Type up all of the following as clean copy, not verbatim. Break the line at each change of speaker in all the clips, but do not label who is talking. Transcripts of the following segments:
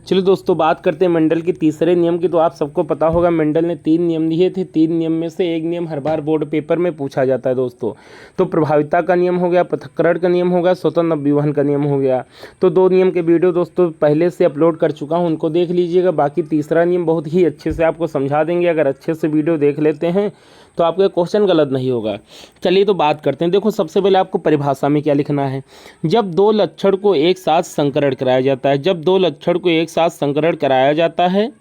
चलिए दोस्तों, बात करते हैं मेंडल के तीसरे नियम की। तो आप सबको पता होगा मेंडल ने 3 नियम दिए थे। 3 नियम में से एक नियम हर बार बोर्ड पेपर में पूछा जाता है दोस्तों। तो प्रभाविता का नियम हो गया, पृथक्करण का नियम हो गया, स्वतंत्र अभिवहन का नियम हो गया। तो 2 नियम के वीडियो दोस्तों पहले से अपलोड कर चुका हूँ, उनको देख लीजिएगा। बाकी तीसरा नियम बहुत ही अच्छे से आपको समझा देंगे। अगर अच्छे से वीडियो देख लेते हैं तो आपका क्वेश्चन गलत नहीं होगा। चलिए तो बात करते हैं। देखो, सबसे पहले आपको परिभाषा में क्या लिखना है। जब 2 लक्षण को एक साथ संकरण कराया जाता है, जब 2 लक्षण को एक साथ संकरण कराया जाता है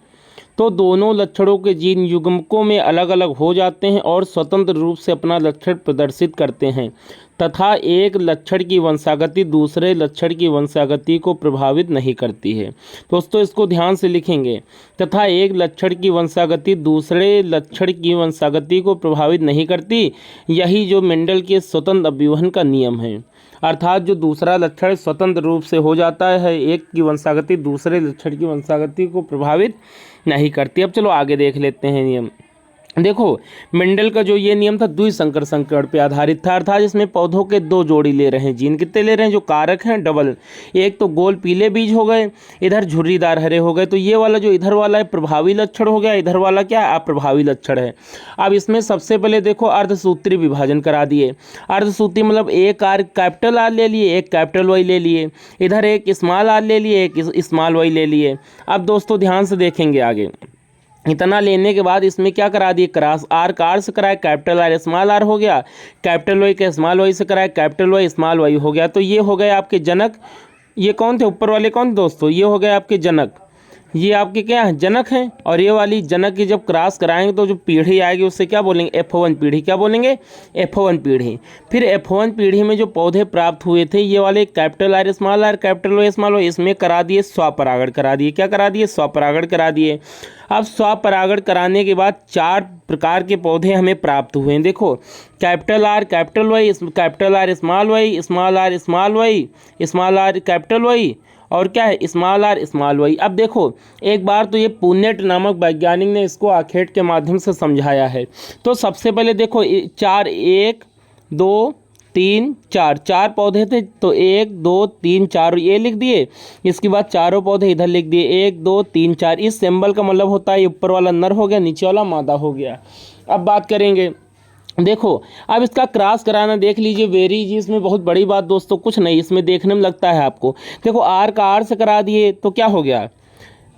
तो दोनों लक्षणों के जीन युग्मकों में अलग अलग हो जाते हैं और स्वतंत्र रूप से अपना लक्षण प्रदर्शित करते हैं तथा एक लक्षण की वंशागति दूसरे लक्षण की वंशागति को प्रभावित नहीं करती है। दोस्तों इसको ध्यान से लिखेंगे, तथा एक लक्षण की वंशागति दूसरे लक्षण की वंशागति को प्रभावित नहीं करती। यही जो मेंडल के स्वतंत्र अभिवहन का नियम है। अर्थात जो दूसरा लक्षण स्वतंत्र रूप से हो जाता है, एक की वंशागति दूसरे लक्षण की वंशागति को प्रभावित नहीं करती। अब चलो आगे देख लेते हैं नियम। देखो, मेंडल का जो ये नियम था द्विसंकर संकरण पे आधारित था। अर्थात इसमें पौधों के 2 जोड़ी ले रहे हैं। जीन कितने ले रहे हैं? जो कारक हैं डबल। एक तो गोल पीले बीज हो गए, इधर झुर्रीदार हरे हो गए। तो ये वाला जो इधर वाला है प्रभावी लक्षण हो गया, इधर वाला क्या है? अप्रभावी लक्षण है। अब इसमें सबसे पहले देखो अर्धसूत्री विभाजन करा दिए। अर्धसूत्री मतलब एक आर कैपिटल आर ले लिए, एक कैपिटल वाई ले लिए, इधर एक स्मॉल आर ले लिए, एक स्मॉल वाई ले लिए। अब दोस्तों ध्यान से देखेंगे आगे। इतना लेने के बाद इसमें क्या करा दिए? क्रॉस आर का आर से कराया, कैपिटल आर स्मॉल आर हो गया, कैपिटल वाई का स्मॉल वाई से कराया, कैपिटल वाई स्मॉल वाई हो गया। तो ये हो गए आपके जनक। ये कौन थे? ऊपर वाले कौन थे दोस्तों? ये हो गए आपके जनक। ये आपके क्या है? जनक हैं। और ये वाली जनक की जब क्रॉस कराएंगे तो जो पीढ़ी आएगी उससे क्या बोलेंगे? F1 पीढ़ी। क्या बोलेंगे? F1 पीढ़ी। फिर F1 पीढ़ी में जो पौधे प्राप्त हुए थे ये वाले capital R small R capital Y small Y, इसमें करा दिए स्वपरागण करा दिए। क्या करा दिए? स्वपरागण करा दिए। अब स्वपरागण कराने के बाद 4 प्रकार के पौधे हमें प्राप्त हुए हैं। देखो, capital R capital Y, capital R small Y, small R small Y, small R capital Y, और क्या है? Small R small Y. अब देखो, एक बार तो ये पुन्नेट नामक वैज्ञानिक ने इसको आखेट के माध्यम से समझाया है। तो सबसे पहले देखो 4 1 2 3 4 4 पौधे थे। तो 1 2 3 4 ये लिख दिए। इसके बाद चारों पौधे इधर लिख दिए 1 2 3 4। इस सिंबल का मतलब होता है ये ऊपर वाला नर हो गया, नीचे वाला मादा हो गया। अब बात करेंगे। देखो, अब इसका क्रॉस कराना देख लीजिए। वेरी जी, इसमें बहुत बड़ी बात दोस्तों कुछ नहीं, इसमें देखने में लगता है आपको। देखो, आर का आर से करा दिए तो क्या हो गया?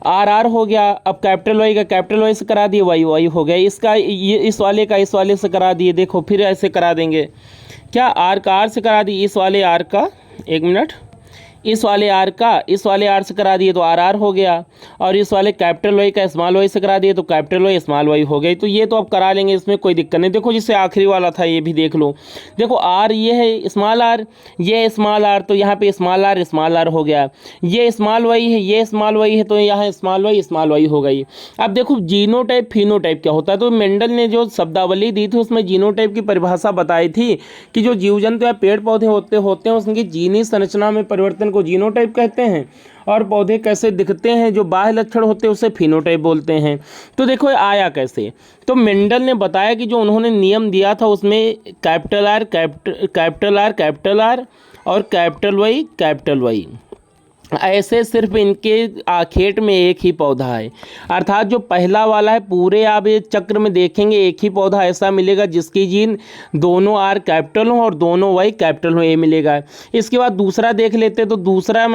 आर आर हो गया। अब कैपिटल वाई का कैपिटल वाई से करा दिए, वाई वाई हो गया। इसका ये इस वाले का इस वाले से करा दिए। देखो, फिर ऐसे करा देंगे। क्या? आर का आर से करा दिए, इस वाले आर का, एक मिनट, इस वाले आर का इस वाले आर से करा दिए तो आर आर हो गया। और इस वाले कैपिटल वाई का स्मॉल वाई से करा दिए तो कैपिटल वाई स्मॉल वाई हो गई। तो ये तो अब करा लेंगे, इसमें कोई दिक्कत नहीं। देखो, जिससे आखिरी वाला था ये भी देख लो। देखो, आर ये है स्मॉल आर, ये स्मॉल आर, तो यहाँ पे स्मॉल आर हो गया। ये स्मॉल वाई है, ये स्मॉल वाई है, तो यहाँ स्मॉल वाई हो गई। अब देखो, जीनोटाइप फिनोटाइप क्या होता है। तो मेंडल ने जो शब्दावली दी थी उसमें जीनोटाइप की परिभाषा बताई थी कि जो जीव जंतु या पेड़ पौधे होते हैं उसकी जीनी संरचना में परिवर्तन को जीनोटाइप कहते हैं, और पौधे कैसे दिखते हैं जो बाह्य लक्षण होते हैं उसे फिनोटाइप बोलते हैं। तो देखो ये आया कैसे। तो मेंडल ने बताया कि जो उन्होंने नियम दिया था उसमें कैपिटल आर और कैपिटल वाई ऐसे सिर्फ इनके आखेट में एक ही पौधा है। अर्थात जो पहला वाला है पूरे आप ये चक्र में देखेंगे एक ही पौधा ऐसा मिलेगा जिसकी जीन दोनों आर कैपिटल हो और दोनों वाई कैपिटल हो, ये मिलेगा। इसके बाद दूसरा देख लेते तो दूसरे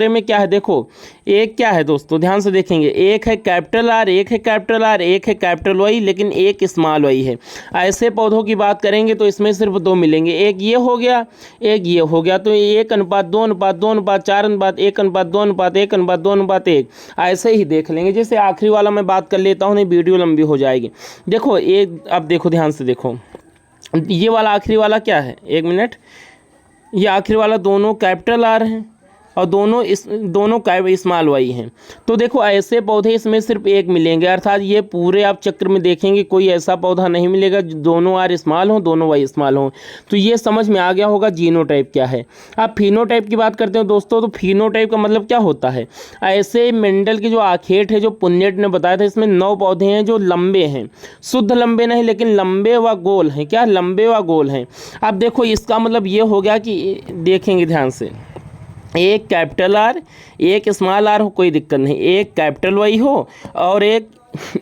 में क्या है? देखो, एक क्या है दोस्तों, ध्यान से देखेंगे। एक है कैपिटल आर, एक है कैपिटल वाई, लेकिन एक स्मॉल वाई है। ऐसे पौधों की बात करेंगे तो इसमें सिर्फ 2 मिलेंगे। एक ये हो गया, एक ये हो गया। तो 1:2:2:4:1 1:2:1 ऐसे ही देख लेंगे। जैसे आखिरी वाला मैं बात कर लेता हूँ, नहीं वीडियो लंबी हो जाएगी। देखो, अब देखो ध्यान से देखो, ये वाला आखिरी वाला क्या है? एक मिनट, ये आखिरी वाला दोनों कैपिटल आर हैं और दोनों स्मॉल वाई हैं। तो देखो, ऐसे पौधे इसमें सिर्फ एक मिलेंगे। अर्थात ये पूरे आप चक्र में देखेंगे कोई ऐसा पौधा नहीं मिलेगा जो दोनों आर स्मॉल हो दोनों वाई स्मॉल हो। तो ये समझ में आ गया होगा जीनोटाइप क्या है। अब फिनोटाइप की बात करते हैं दोस्तों। तो फिनोटाइप का मतलब क्या होता है? ऐसे मेंडल की जो आखेट है जो पुन्नेट ने बताया था, इसमें 9 पौधे हैं जो लंबे हैं, शुद्ध लंबे नहीं लेकिन लंबे व गोल हैं। क्या? लंबे व गोल हैं। अब देखो, इसका मतलब ये हो गया कि देखेंगे ध्यान से, एक कैपिटल आर, एक स्मॉल आर हो, कोई दिक्कत नहीं, एक कैपिटल वाई हो और एक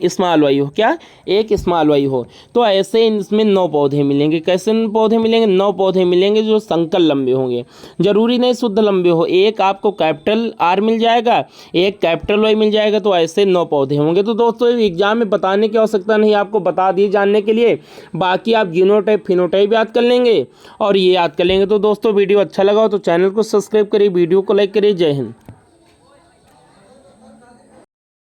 स्मॉल वाई हो, क्या एक स्मॉल वाई हो। तो ऐसे इसमें 9 पौधे मिलेंगे। कैसे पौधे मिलेंगे? 9 पौधे मिलेंगे जो संकर लंबे होंगे, जरूरी नहीं शुद्ध लंबे हो। एक आपको कैपिटल आर मिल जाएगा, एक कैपिटल वाई मिल जाएगा, तो ऐसे 9 पौधे होंगे। तो दोस्तों एग्जाम में बताने की आवश्यकता नहीं, आपको बता दिए जानने के लिए। बाकी आप जीनोटाइप फिनोटाइप याद कर लेंगे और ये याद कर लेंगे। तो दोस्तों वीडियो अच्छा लगा हो तो चैनल को सब्सक्राइब करिए, वीडियो को लाइक करिए। जय हिंद।